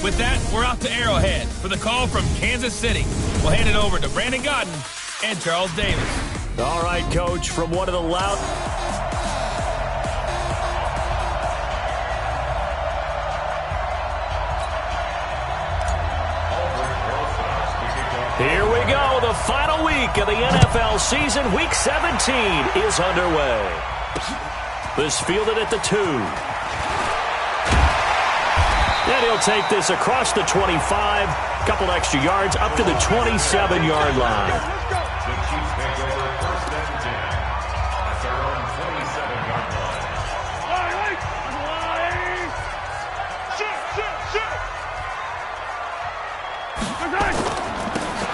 With that, we're off to Arrowhead for the call from Kansas City. We'll hand it over to Brandon Godden and Charles Davis. All right, Coach, from one of the loud... Here we go. The final week of the NFL season. Week 17 is underway. This fielded at the 2. And he'll take this across the 25. Couple extra yards up to the 27-yard line.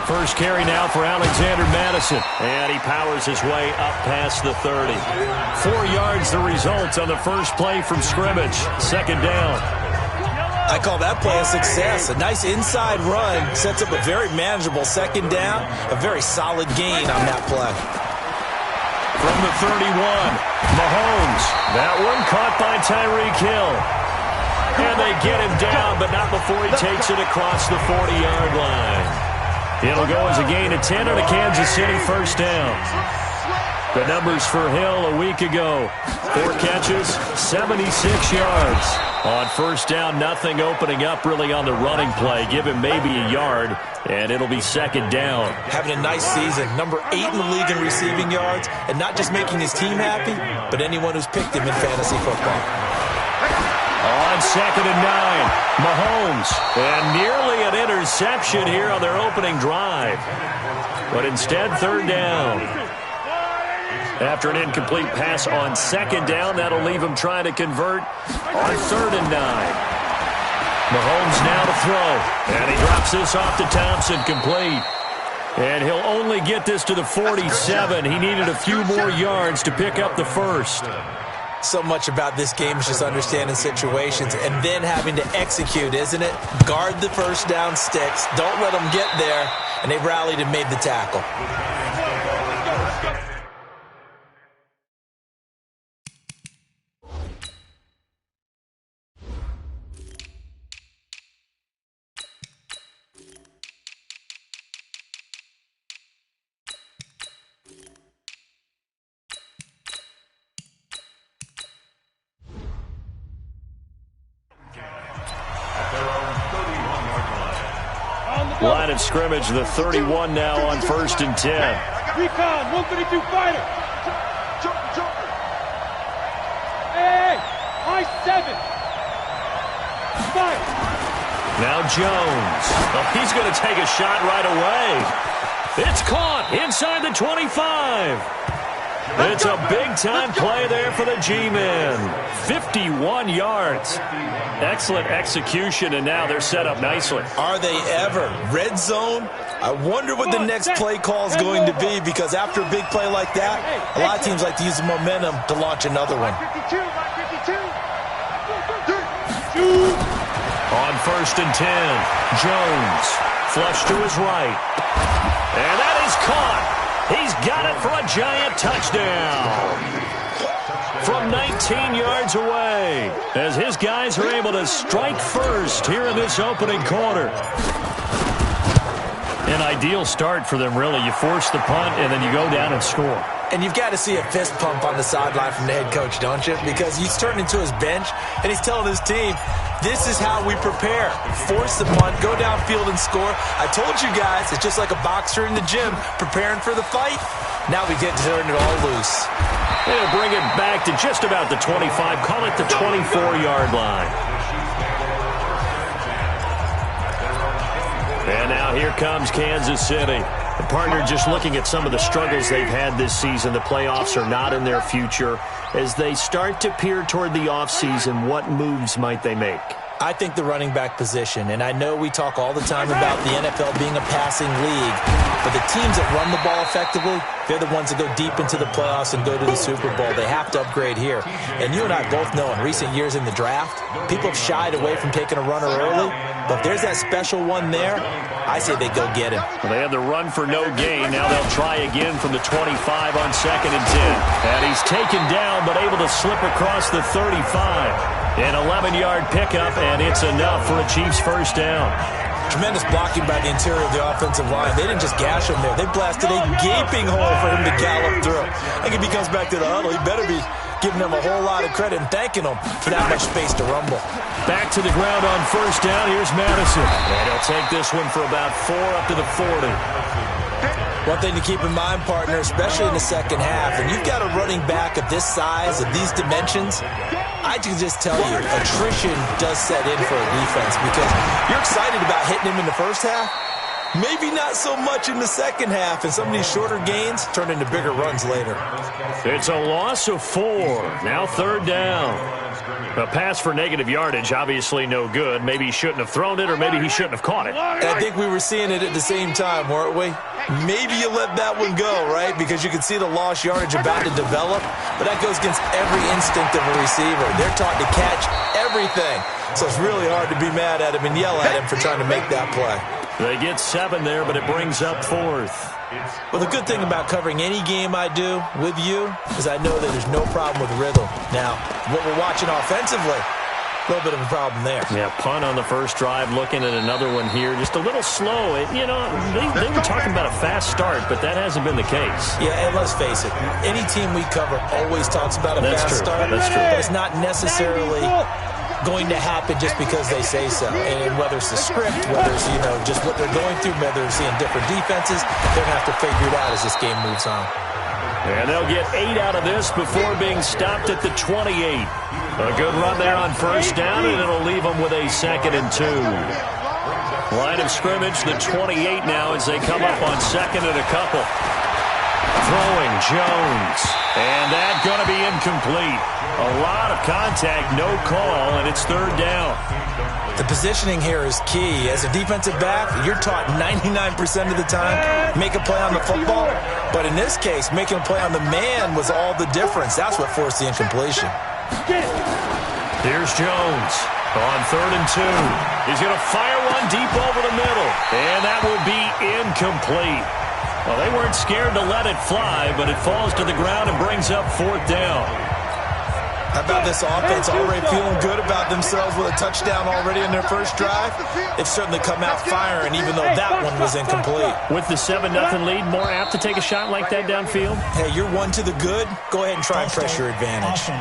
First carry now for Alexander Madison. And he powers his way up past the 30. 4 yards the result on the first play from scrimmage. Second down. I call that play a success. A nice inside run sets up a very manageable second down. A very solid gain on that play. From the 31, Mahomes. That one caught by Tyreek Hill. And they get him down, but not before he takes it across the 40-yard line. It'll go as a gain of 10 on a Kansas City first down. The numbers for Hill a week ago. 4 catches, 76 yards. On first down, nothing opening up really on the running play. Give him maybe a yard, and it'll be second down. Having a nice season. Number 8 in the league in receiving yards, and not just making his team happy, but anyone who's picked him in fantasy football. On second and 9, Mahomes. And nearly an interception here on their opening drive. But instead, third down. After an incomplete pass on second down, that'll leave him trying to convert on third and 9. Mahomes now to throw. And he drops this off to Thompson, complete. And he'll only get this to the 47. He needed a few more yards to pick up the first. So much about this game is just understanding situations and then having to execute, isn't it? Guard the first down sticks. Don't let them get there. And they rallied and made the tackle. Line of scrimmage, the 31 now on first and 10. Recon, 132 fighter. Hey, high 7. Fight. Now Jones. Oh, he's going to take a shot right away. It's caught inside the 25. It's a big-time play there for the G-men. 51 yards. Excellent execution, and now they're set up nicely. Are they ever? Red zone? I wonder what the next play call is going to be, because after a big play like that, a lot of teams like to use the momentum to launch another one. On first and 10, Jones. Flush to his right. And that is caught. He's got it for a giant touchdown. From 19 yards away, as his guys are able to strike first here in this opening quarter. An ideal start for them, really. You force the punt, and then you go down and score. And you've got to see a fist pump on the sideline from the head coach, don't you? Because he's turned into his bench, and he's telling his team, this is how we prepare. Force the punt, go downfield and score. I told you guys, it's just like a boxer in the gym preparing for the fight. Now we get to turn it all loose. They'll bring it back to just about the 25. Call it the 24-yard line. And now here comes Kansas City. The partner, just looking at some of the struggles they've had this season, the playoffs are not in their future. As they start to peer toward the offseason, what moves might they make? I think the running back position, and I know we talk all the time about the NFL being a passing league, but the teams that run the ball effectively, they're the ones that go deep into the playoffs and go to the Super Bowl. They have to upgrade here. And you and I both know in recent years in the draft, people have shied away from taking a runner early, but if there's that special one there, I say they go get him. Well, they had the run for no gain. Now they'll try again from the 25 on second and 10. And he's taken down but able to slip across the 35. An 11-yard pickup, and it's enough for a Chiefs first down. Tremendous blocking by the interior of the offensive line. They didn't just gash him there. They blasted a gaping hole for him to gallop through. I think if he comes back to the huddle, he better be giving them a whole lot of credit and thanking them for that much space to rumble. Back to the ground on first down. Here's Madison. And he'll take this one for about 4 up to the 40. One thing to keep in mind, partner, especially in the second half, and you've got a running back of this size, of these dimensions, I can just tell you, attrition does set in for a defense because you're excited about hitting him in the first half. Maybe not so much in the second half, and some of these shorter gains turn into bigger runs later. It's a loss of 4. Now third down. A pass for negative yardage, obviously no good. Maybe he shouldn't have thrown it, or maybe he shouldn't have caught it. And I think we were seeing it at the same time, weren't we? Maybe you let that one go, right? Because you can see the lost yardage about to develop, but that goes against every instinct of a receiver. They're taught to catch everything, so it's really hard to be mad at him and yell at him for trying to make that play. They get 7 there, but it brings up 4th. Well, the good thing about covering any game I do with you is I know that there's no problem with rhythm. Now, what we're watching offensively, a little bit of a problem there. Yeah, punt on the first drive, looking at another one here. Just a little slow. They were talking about a fast start, but that hasn't been the case. Yeah, and let's face it, any team we cover always talks about a fast start. That's true. But it's not necessarily going to happen just because they say so. And whether it's the script, whether it's, just what they're going through, whether they're seeing different defenses, they're going to have to figure it out as this game moves on. And they'll get 8 out of this before being stopped at the 28. A good run there on first down, and it'll leave them with a 2nd and 2. Line of scrimmage, the 28 now as they come up on 2nd and a couple. Throwing Jones. And that's going to be incomplete. A lot of contact, no call, and it's third down. The positioning here is key. As a defensive back, you're taught 99% of the time, make a play on the football. But in this case, making a play on the man was all the difference. That's what forced the incompletion. Here's Jones on 3rd and 2. He's going to fire one deep over the middle, and that will be incomplete. Well, they weren't scared to let it fly, but it falls to the ground and brings up 4th down. How about this offense already feeling good about themselves with a touchdown already in their first drive? They've certainly come out firing, even though that one was incomplete. With the 7-0 lead, more apt to take a shot like that downfield? Hey, you're one to the good. Go ahead and try and press your advantage.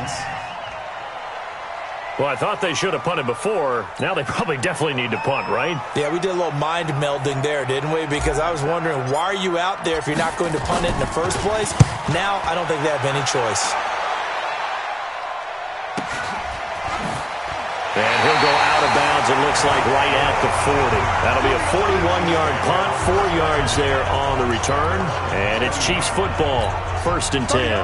Well, I thought they should have punted before. Now they probably definitely need to punt, right? Yeah, we did a little mind melding there, didn't we? Because I was wondering, why are you out there if you're not going to punt it in the first place? Now, I don't think they have any choice. And he'll go out of bounds, it looks like, right at the 40. That'll be a 41-yard punt, 4 yards there on the return. And it's Chiefs football, 1st and 10.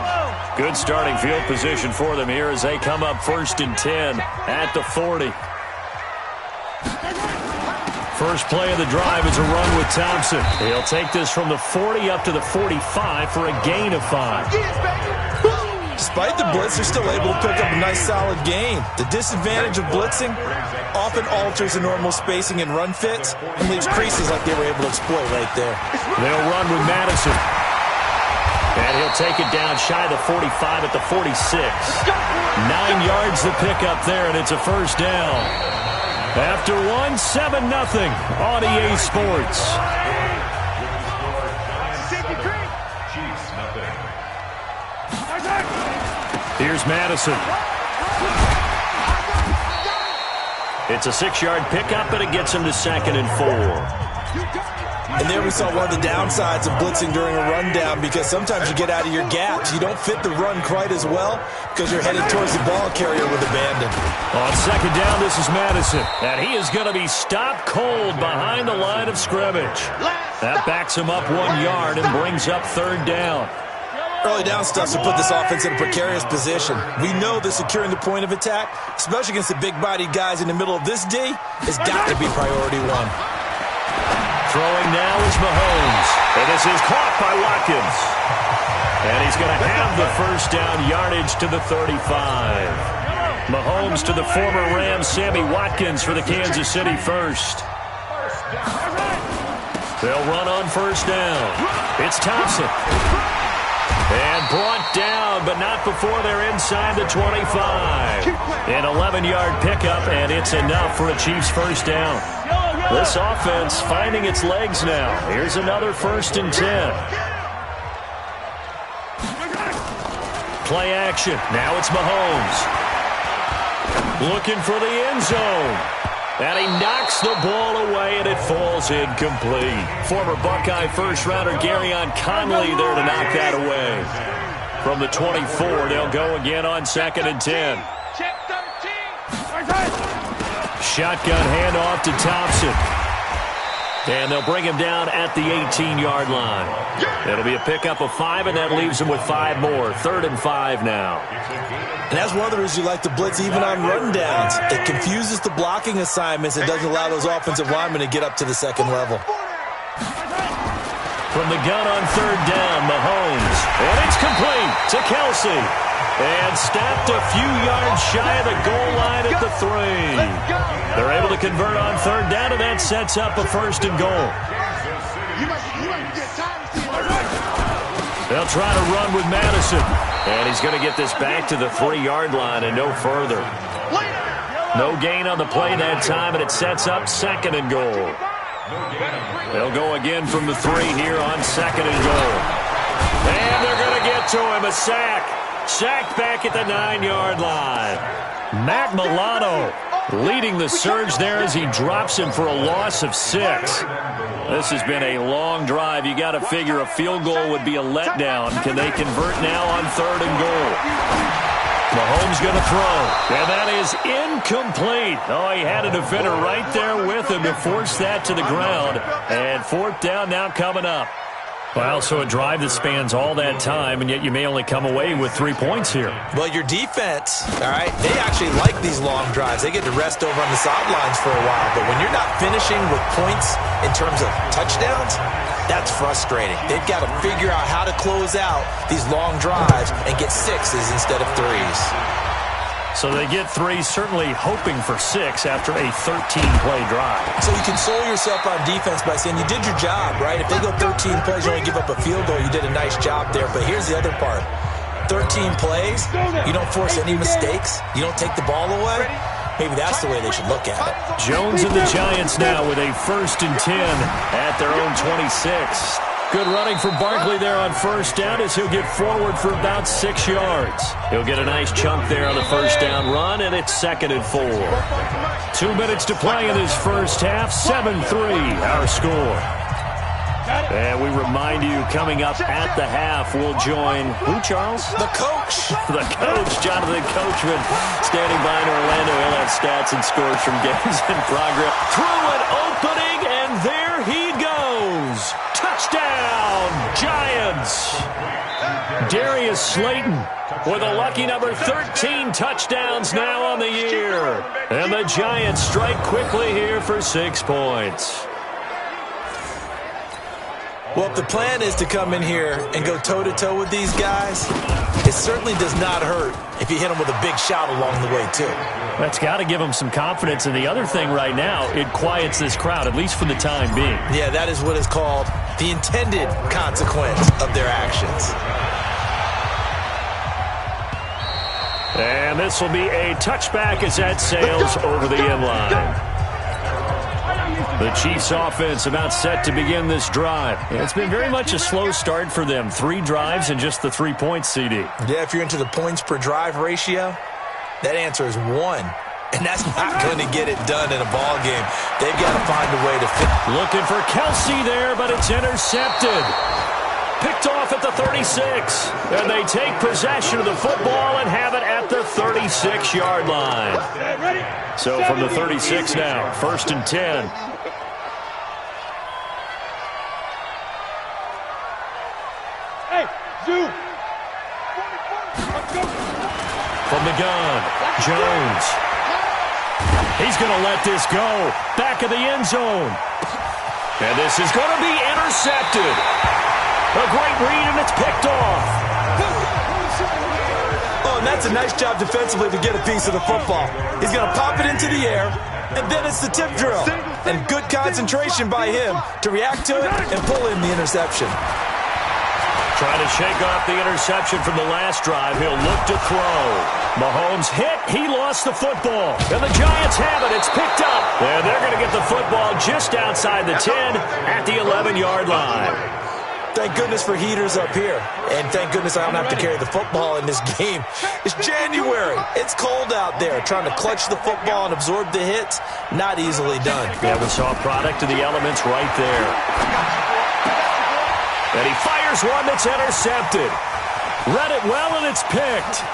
Good starting field position for them here as they come up 1st and 10 at the 40. First play of the drive is a run with Thompson. He'll take this from the 40 up to the 45 for a gain of 5. Despite the blitz, they're still able to pick up a nice solid gain. The disadvantage of blitzing often alters the normal spacing and run fits and leaves creases like they were able to exploit right there. They'll run with Madison. And he'll take it down shy of the 45 at the 46. 9 yards to pick up there, and it's a first down. After 7-0 on EA Sports. Here's Madison. It's a 6-yard pickup, and it gets him to 2nd and 4. And there we saw one of the downsides of blitzing during a rundown, because sometimes you get out of your gaps. You don't fit the run quite as well because you're headed towards the ball carrier with abandon. On 2nd down, this is Madison. And he is going to be stopped cold behind the line of scrimmage. That backs him up 1 yard and brings up 3rd down. Early down stuff to put this offense in a precarious position. We know that securing the point of attack, especially against the big-bodied guys in the middle of this D, has got to be priority 1. Throwing now is Mahomes. And this is caught by Watkins. And he's going to have the first down yardage to the 35. Mahomes to the former Rams, Sammy Watkins for the Kansas City first. They'll run on first down. It's Thompson. And brought down, but not before they're inside the 25. An 11-yard pickup, and it's enough for a Chiefs first down. This offense finding its legs now. Here's another 1st and 10. Play action. Now it's Mahomes. Looking for the end zone. And he knocks the ball away, and it falls incomplete. Former Buckeye first-rounder Garyon Conley there to knock that away. From the 24, they'll go again on 2nd and 10. Shotgun handoff to Thompson. And they'll bring him down at the 18-yard line. It'll be a pickup of 5, and that leaves him with 5 more. 3rd and 5 now. And that's one of the reasons you like to blitz even on rundowns. It confuses the blocking assignments. It doesn't allow those offensive linemen to get up to the second level. From the gun on 3rd down, Mahomes. And it's complete to Kelsey. And stopped a few yards shy of the goal line at the 3. They're able to convert on 3rd down, and that sets up a 1st and goal. They'll try to run with Madison. And he's going to get this back to the 3-yard line and no further. No gain on the play that time, and it sets up 2nd and goal. They'll go again from the 3 here on 2nd and goal. And they're going to get to him, a sack. Sacked back at the 9-yard line. Matt Milano leading the surge there as he drops him for a loss of 6. This has been a long drive. You got to figure a field goal would be a letdown. Can they convert now on 3rd and goal? Mahomes going to throw. And that is incomplete. Oh, he had a defender right there with him to force that to the ground. And 4th down now coming up. Well, so a drive that spans all that time, and yet you may only come away with 3 points here. Well, your defense, all right, they actually like these long drives. They get to rest over on the sidelines for a while. But when you're not finishing with points in terms of touchdowns, that's frustrating. They've got to figure out how to close out these long drives and get 6s instead of 3s. So they get 3, certainly hoping for 6 after a 13-play drive. So you console yourself on defense by saying you did your job, right? If they go 13 plays, you only give up a field goal, you did a nice job there. But here's the other part. 13 plays, you don't force any mistakes, you don't take the ball away. Maybe that's the way they should look at it. Jones and the Giants now with a 1st and 10 at their own 26. Good running from Barkley there on 1st down as he'll get forward for about 6 yards. He'll get a nice chunk there on the 1st down run, and it's 2nd and 4. 2 minutes to play in this first half. 7-3 our score. And we remind you, coming up at the half, we'll join who, Charles? The coach. The coach, Jonathan Coachman, standing by in Orlando. He'll have stats and scores from games in progress. Through an opening, and there he goes. Touchdown, Giants. Darius Slayton with a lucky number 13 touchdowns now on the year. And the Giants strike quickly here for 6 points. Well, if the plan is to come in here and go toe-to-toe with these guys, it certainly does not hurt if you hit them with a big shot along the way, too. That's got to give them some confidence. And the other thing right now, it quiets this crowd, at least for the time being. Yeah, that is what is called the intended consequence of their actions. And this will be a touchback as that sails over the end line. The Chiefs offense about set to begin this drive. It's been very much a slow start for them. 3 drives and just the 3 points, CD. Yeah, if you're into the points per drive ratio, that answer is 1. And that's not going to get it done in a ball game. They've got to find a way to fit. Looking for Kelsey there, but it's intercepted. Picked off at the 36. And they take possession of the football and have it at the 36-yard line. So from the 36 now, 1st and 10. From the gun, Jones. He's going to let this go. Back of the end zone. And this is going to be intercepted. A great read, and it's picked off. Oh, and that's a nice job defensively to get a piece of the football. He's going to pop it into the air, and then it's the tip drill. And good concentration by him to react to it and pull in the interception. Trying to shake off the interception from the last drive. He'll look to throw. Mahomes hit. He lost the football. And the Giants have it. It's picked up. And they're going to get the football just outside the 10 at the 11-yard line. Thank goodness for heaters up here. And thank goodness I don't have to carry the football in this game. It's January. It's cold out there. Trying to clutch the football and absorb the hits, not easily done. Yeah, we saw a product of the elements right there. And he fires one that's intercepted. Read it well, and it's picked.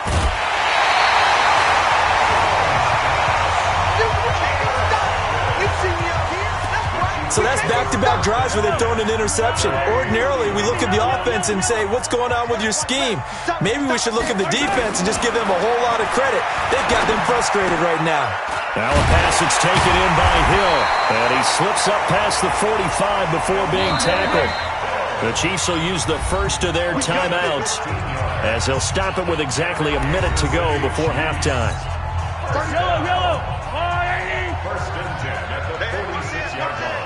So that's back-to-back drives where they've thrown an interception. Ordinarily, we look at the offense and say, what's going on with your scheme? Maybe we should look at the defense and just give them a whole lot of credit. They've got them frustrated right now. Now a pass that's taken in by Hill. And he slips up past the 45 before being tackled. The Chiefs will use the first of their timeouts as they'll stop it with exactly a minute to go before halftime. Yellow. First and 10 at the 46-yard line.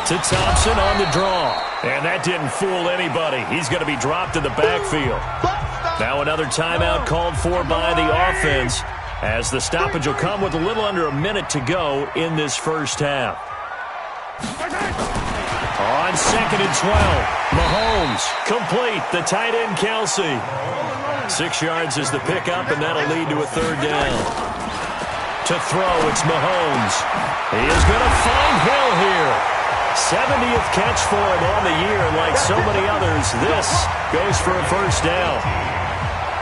To Thompson on the draw. And that didn't fool anybody. He's going to be dropped in the backfield. Now another timeout called for by the offense as the stoppage will come with a little under a minute to go in this first half. On second and 12, Mahomes complete. The tight end, Kelsey. 6 yards is the pickup, and that'll lead to a third down. To throw, it's Mahomes. He is going to find Hill here. 70th catch for him on the year, and like so many others, this goes for a first down.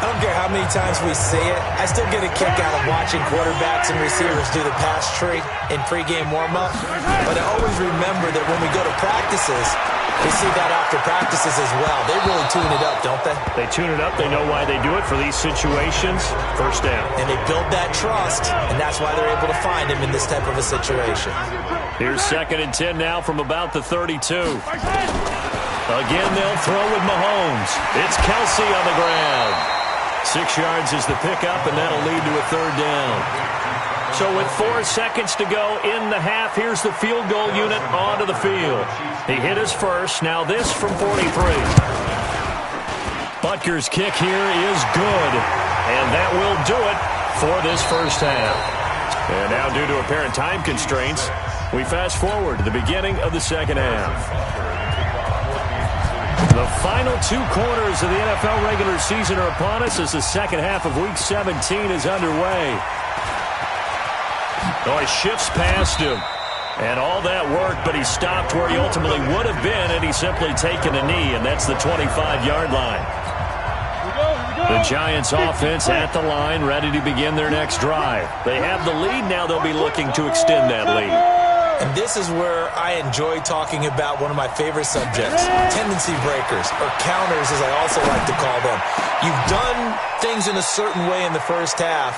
I don't care how many times we see it. I still get a kick out of watching quarterbacks and receivers do the pass tree in pregame warm-up. But I always remember that when we go to practices, we see that after practices as well. They really tune it up, don't they? They tune it up. They know why they do it for these situations. First down. And they build that trust, and that's why they're able to find him in this type of a situation. Here's second and 10 now from about the 32. Again, they'll throw with Mahomes. It's Kelsey on the ground. 6 yards is the pickup, and that'll lead to a third down. So with 4 seconds to go in the half, here's the field goal unit onto the field. He hit his first. Now this from 43. Butker's kick here is good, and that will do it for this first half. And now, due to apparent time constraints, we fast forward to the beginning of the second half. The final 2 quarters of the NFL regular season are upon us as the second half of Week 17 is underway. Oh, he shifts past him. And all that worked, but he stopped where he ultimately would have been had he simply taken a knee, and that's the 25-yard line. The Giants offense at the line, ready to begin their next drive. They have the lead. Now they'll be looking to extend that lead. And this is where I enjoy talking about one of my favorite subjects, tendency breakers, or counters as I also like to call them. You've done things in a certain way in the first half,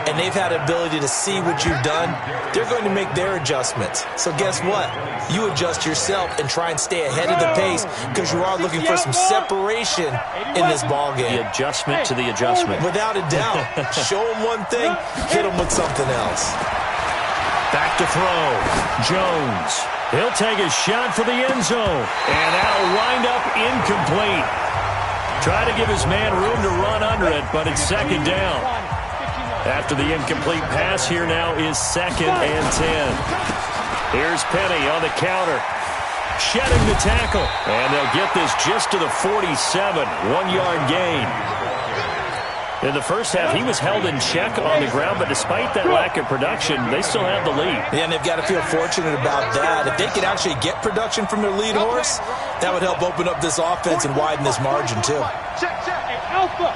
and they've had the ability to see what you've done. They're going to make their adjustments. So guess what? You adjust yourself and try and stay ahead of the pace because you are looking for some separation in this ball game. The adjustment to the adjustment. Without a doubt. Show them one thing, hit them with something else. Back to throw. Jones. He'll take a shot for the end zone. And that'll wind up incomplete. Try to give his man room to run under it, but it's second down. After the incomplete pass, here now is second and 10. Here's Penny on the counter. Shedding the tackle. And they'll get this just to the 47. 1-yard gain. In the first half, he was held in check on the ground, but despite that lack of production, they still have the lead. Yeah, and they've got to feel fortunate about that. If they could actually get production from their lead horse, that would help open up this offense and widen this margin, too. Check. Hey, Alpha.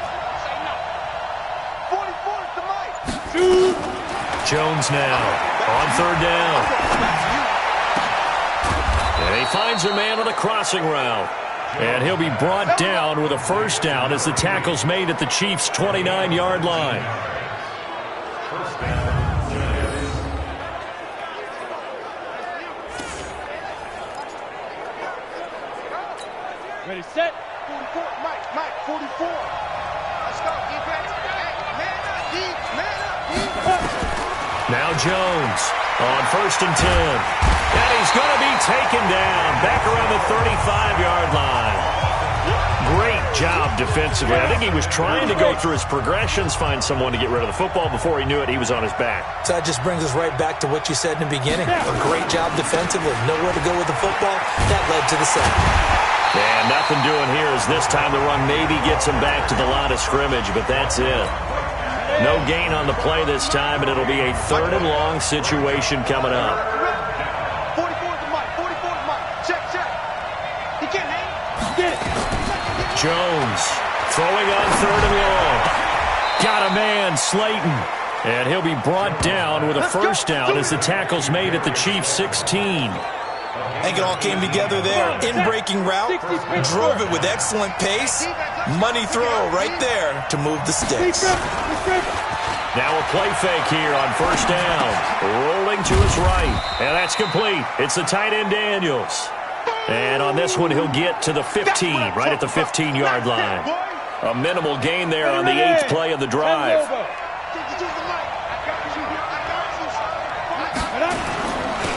Jones now on third down. And he finds a man on the crossing route. And he'll be brought down with a first down as the tackle's made at the Chiefs' 29-yard line. Ready, set. 44, Mike, 44. Let's go, defense. Man up, deep. Now Jones. On 1st and 10. And he's going to be taken down back around the 35-yard line. Great job defensively. I think he was trying to go through his progressions, find someone to get rid of the football. Before he knew it, he was on his back. So that just brings us right back to what you said in the beginning. A great job defensively. Nowhere to go with the football. That led to the sack. And nothing doing here as this time the run maybe gets him back to the line of scrimmage, but that's it. No gain on the play this time, and it'll be a 3rd and long situation coming up. 44 to Mike. 44 to Mike. Check. He can't hang. Get it. Jones throwing on 3rd and long. Got a man, Slayton. And he'll be brought down with a first down as the tackle's made at the Chiefs' 16. I think it all came together there. In-breaking route, drove it with excellent pace. Money throw right there to move the sticks. Now a play fake here on 1st down. Rolling to his right. And that's complete. It's the tight end Daniels. And on this one, he'll get to the 15, right at the 15-yard line. A minimal gain there on the 8th play of the drive.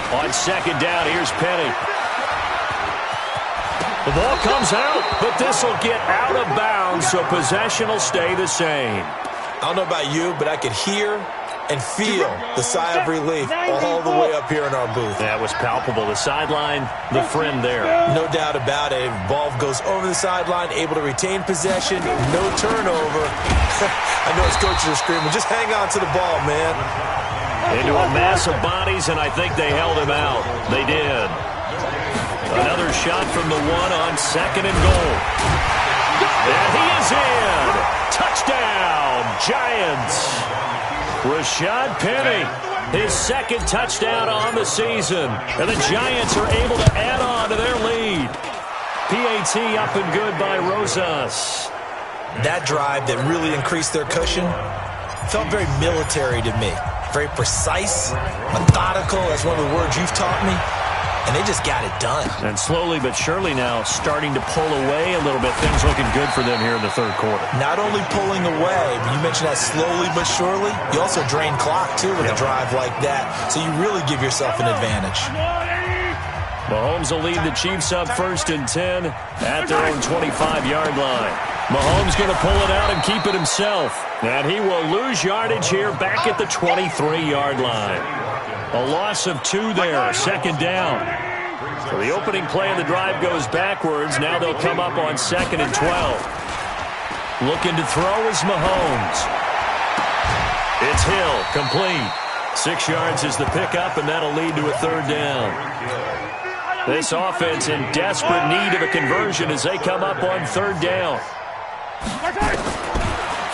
On 2nd down, here's Penny. The ball comes out, but this will get out of bounds, so possession will stay the same. I don't know about you, but I could hear and feel the sigh of relief all the way up here in our booth. That was palpable. The sideline, the friend there. No doubt about it. Ball goes over the sideline, able to retain possession, no turnover. I know his coaches are screaming, just hang on to the ball, man. Into a mass of bodies, and I think they held him out. They did. Another shot from the one on 2nd and goal. And he is in. Touchdown, Giants. Rashad Penny, his 2nd touchdown on the season. And the Giants are able to add on to their lead. PAT up and good by Rosas. That drive that really increased their cushion felt very military to me. Very precise, methodical. That's one of the words you've taught me. And they just got it done. And slowly but surely now starting to pull away a little bit. Things looking good for them here in the 3rd quarter. Not only pulling away, but you mentioned that slowly but surely. You also drain clock, too, with a drive like that. So you really give yourself an advantage. Mahomes will lead the Chiefs up 1st and 10 at their own 25-yard line. Mahomes going to pull it out and keep it himself. And he will lose yardage here back at the 23-yard line. A loss of 2 there, 2nd down. So the opening play of the drive goes backwards. Now they'll come up on 2nd and 12. Looking to throw is Mahomes. It's Hill, complete. 6 yards is the pickup, and that'll lead to a 3rd down. This offense in desperate need of a conversion as they come up on 3rd down.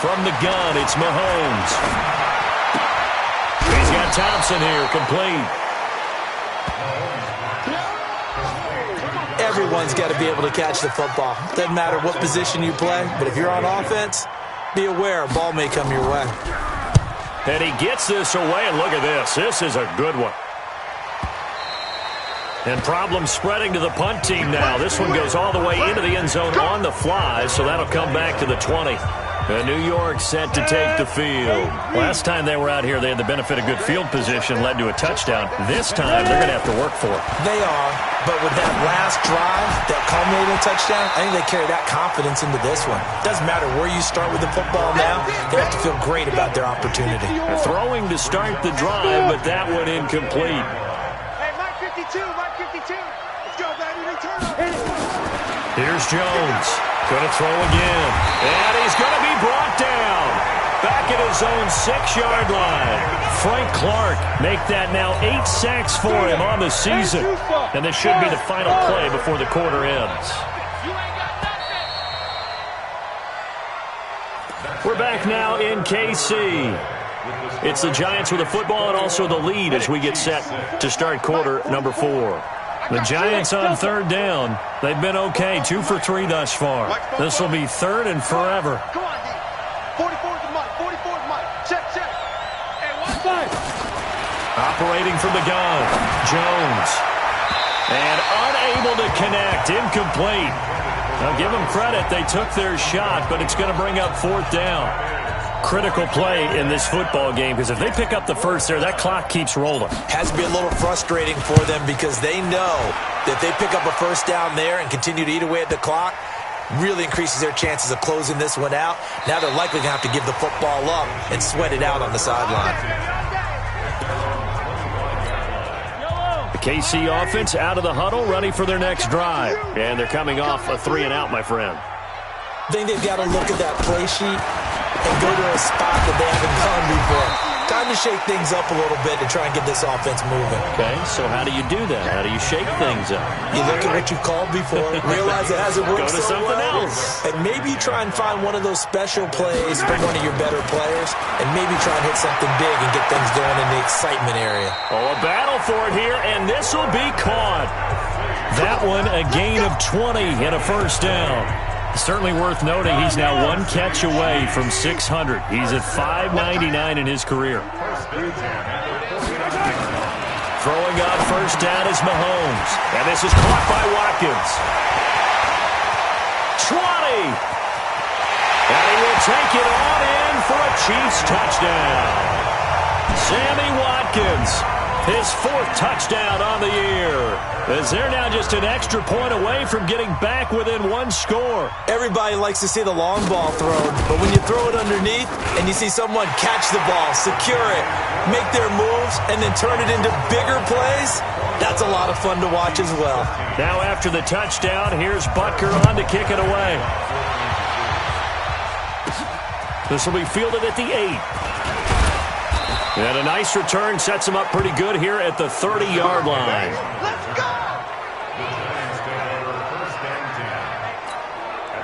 From the gun, it's Mahomes. He's got Thompson here, complete. Everyone's got to be able to catch the football. Doesn't matter what position you play, but if you're on offense, be aware a ball may come your way. And he gets this away, and look at this. This is a good one. And problems spreading to the punt team now. This one goes all the way into the end zone on the fly, so that'll come back to the 20. And New York set to take the field. Last time they were out here, they had the benefit of good field position, led to a touchdown. This time, they're going to have to work for it. They are, but with that last drive that culminated in a touchdown, I think they carry that confidence into this one. Doesn't matter where you start with the football now, they have to feel great about their opportunity. Throwing to start the drive, but that one incomplete. Hey, Mike 52, Mike 52. Let's go, baby, return. Here's Jones. Going to throw again. And he's going to be brought down. Back at his own 6-yard line. Frank Clark make that now 8 sacks for him on the season. And this should be the final play before the quarter ends. We're back now in KC. It's the Giants with the football and also the lead as we get set to start quarter number 4. The Giants on 3rd down. They've been okay, 2 for 3 thus far. This will be 3rd and forever. Come on, D. 44 to Mike. 44 to Mike. Check. Hey, 1-5. Operating from the gun, Jones. And unable to connect, incomplete. Now give them credit, they took their shot, but it's going to bring up 4th down. critical play in this football game because if they pick up the first there, that clock keeps rolling. Has to be a little frustrating for them because they know that if they pick up a first down there and continue to eat away at the clock, really increases their chances of closing this one out. Now they're likely going to have to give the football up and sweat it out on the sideline. The KC offense out of the huddle, ready for their next drive. And they're coming off a 3-and-out, my friend. I think they've got to look at that play sheet and go to a spot that they haven't gone before. Time to shake things up a little bit to try and get this offense moving. Okay, so how do you do that? How do you shake things up? You look at what you've called before, realize it hasn't worked Go to so something well, else. and maybe you try and find one of those special plays from one of your better players, and maybe try and hit something big and get things going in the excitement area. Oh, a battle for it here, and this will be caught. That one, a gain of 20 and a first down. Certainly worth noting he's now one catch away from 600. He's at 599 in his career. Throwing on first down is Mahomes. And this is caught by Watkins. 20. And he will take it on in for a Chiefs touchdown. Sammy Watkins, his 4th touchdown on the year. As they're now just an extra point away from getting back within 1 score. Everybody likes to see the long ball thrown, but when you throw it underneath and you see someone catch the ball, secure it, make their moves, and then turn it into bigger plays, that's a lot of fun to watch as well. Now after the touchdown, here's Butker on to kick it away. This will be fielded at the 8. And a nice return sets him up pretty good here at the 30-yard line. Let's go!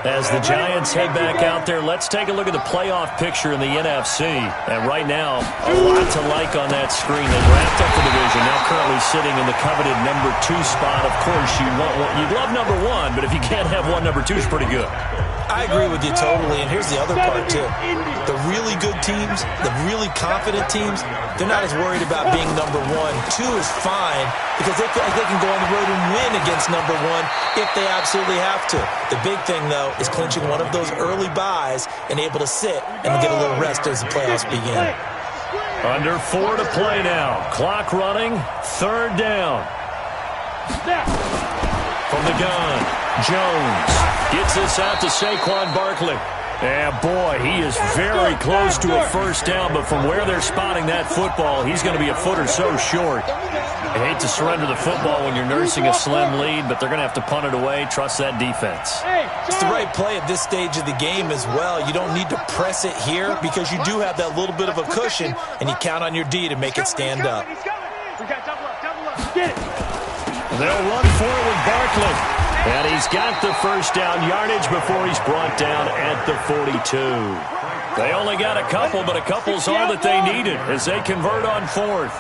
As the Giants head back out there, let's take a look at the playoff picture in the NFC. And right now, a lot to like on that screen. They've wrapped up the division, now currently sitting in the coveted number 2 spot. Of course, you'd love number 1, but if you can't have one, number 2 is pretty good. I agree with you totally, and here's the other part, too. The really good teams, the really confident teams, they're not as worried about being number 1. 2 is fine because they feel like they can go on the road and win against number 1 if they absolutely have to. The big thing, though, is clinching one of those early byes and able to sit and get a little rest as the playoffs begin. Under 4 to play now. Clock running, 3rd down. From the gun, Jones gets this out to Saquon Barkley. And boy, he is very close to a first down, but from where they're spotting that football, he's going to be a foot or so short. I hate to surrender the football when you're nursing a slim lead, but they're going to have to punt it away. Trust that defense. It's the right play at this stage of the game as well. You don't need to press it here because you do have that little bit of a cushion, and you count on your D to make it stand up. We got double up, get it. They'll run for it with Barkley. And he's got the first down yardage before he's brought down at the 42. They only got a couple, but a couple's all that they needed as they convert on 4th.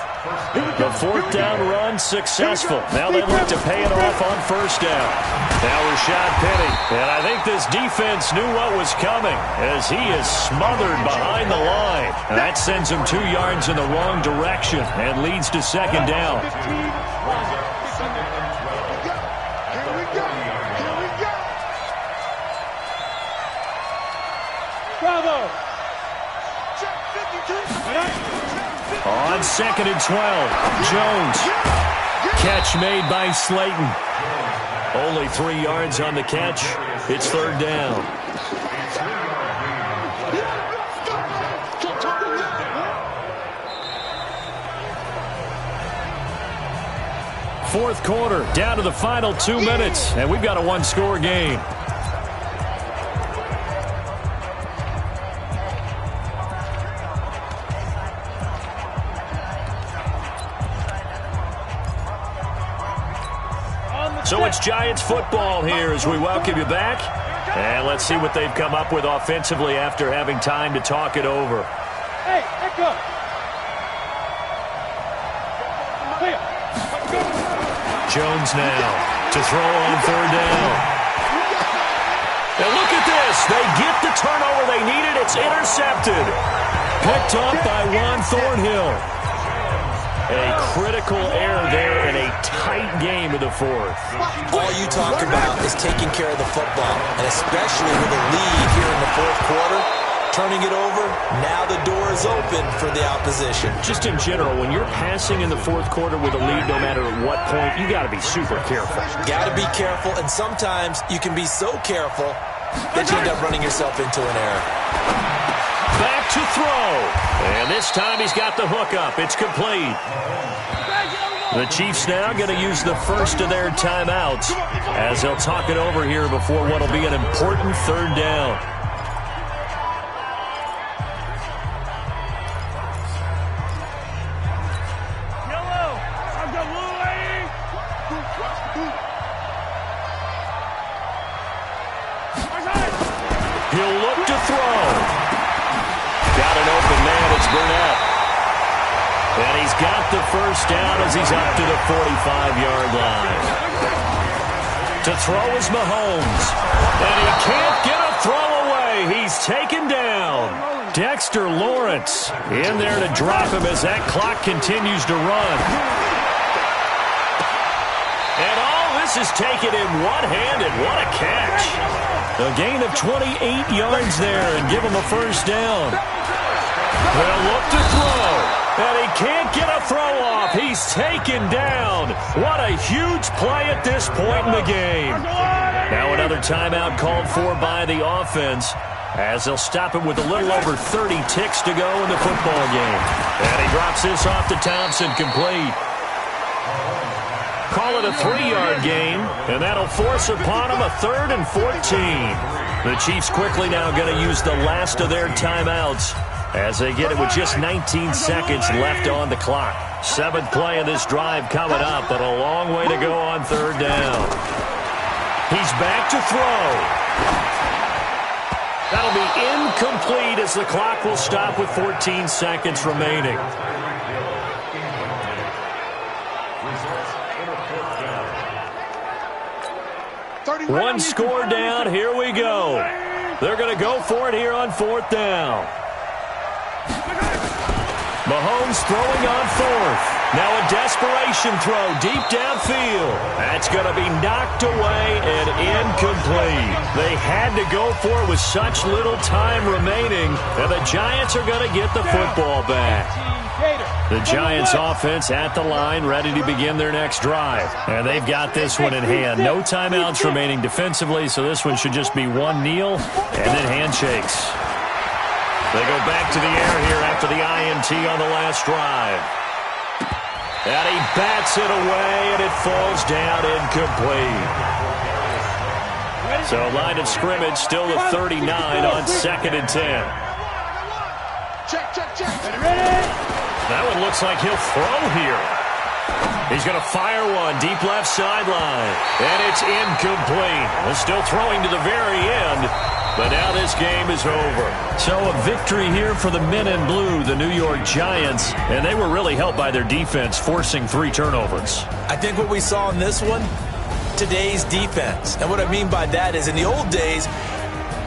The 4th down run successful. Now they look to pay it off on first down. Now Rashad Penny. And I think this defense knew what was coming as he is smothered behind the line. And that sends him 2 yards in the wrong direction and leads to 2nd down. Bravo! On 2nd and 12, Jones. Catch made by Slayton. Only 3 yards on the catch. It's 3rd down. Fourth quarter, down to the final 2 minutes, and we've got a 1-score game. So it's Giants football here as we welcome you back. And let's see what they've come up with offensively after having time to talk it over. Hey, echo. Jones now to throw on 3rd down. And look at this. They get the turnover they needed. It's intercepted. Picked up by Juan Thornhill. A critical error there in a tight game of the 4th. All you talk about is taking care of the football, and especially with a lead here in the 4th quarter, turning it over. Now the door is open for the opposition. Just in general, when you're passing in the fourth quarter with a lead, no matter at what point, you got to be super careful. Got to be careful, and sometimes you can be so careful that you end up running yourself into an error. Back to throw. And this time he's got the hook up. It's complete. The Chiefs now going to use the first of their timeouts as they'll talk it over here before what will be an important third down. He'll look to throw. Got an open man. It's Burnett. And he's got the first down as he's up to the 45-yard line. To throw is Mahomes. And he can't get a throw away. He's taken down. Dexter Lawrence in there to drop him as that clock continues to run. And all this is taken in one-handed. What a catch. A gain of 28 yards there and give him a first down. They'll look to throw. And he can't get a throw off. He's taken down. What a huge play at this point in the game. Now another timeout called for by the offense as they'll stop it with a little over 30 ticks to go in the football game. And he drops this off to Thompson, complete. Call it a 3-yard gain, and that'll force upon him a 3rd and 14. The Chiefs quickly now going to use the last of their timeouts as they get it with just 19 seconds left on the clock. 7th play of this drive coming up, but a long way to go on third down. He's back to throw. That'll be incomplete as the clock will stop with 14 seconds remaining. One score down. Here we go. They're going to go for it here on 4th down. Mahomes throwing on 4th. Now a desperation throw deep downfield. That's going to be knocked away and incomplete. They had to go for it with such little time remaining, and the Giants are going to get the football back. The Giants offense at the line, ready to begin their next drive. And they've got this one in hand. No timeouts remaining defensively, so this one should just be one kneel and then handshakes. They go back to the air here after the INT on the last drive. And he bats it away, and it falls down incomplete. So line of scrimmage still the 39 on 2nd and 10. Check, check, check. That one looks like he'll throw here. He's going to fire one deep left sideline. And it's incomplete. They're still throwing to the very end. But now this game is over. So a victory here for the men in blue, the New York Giants. And they were really helped by their defense, forcing 3 turnovers. I think what we saw in this one, today's defense. And what I mean by that is in the old days,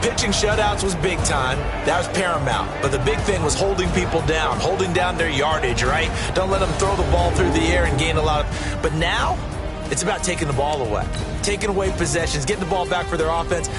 pitching shutouts was big time. That was paramount. But the big thing was holding people down, holding down their yardage, right? Don't let them throw the ball through the air and gain a lot of... But now, it's about taking the ball away. Taking away possessions, getting the ball back for their offense.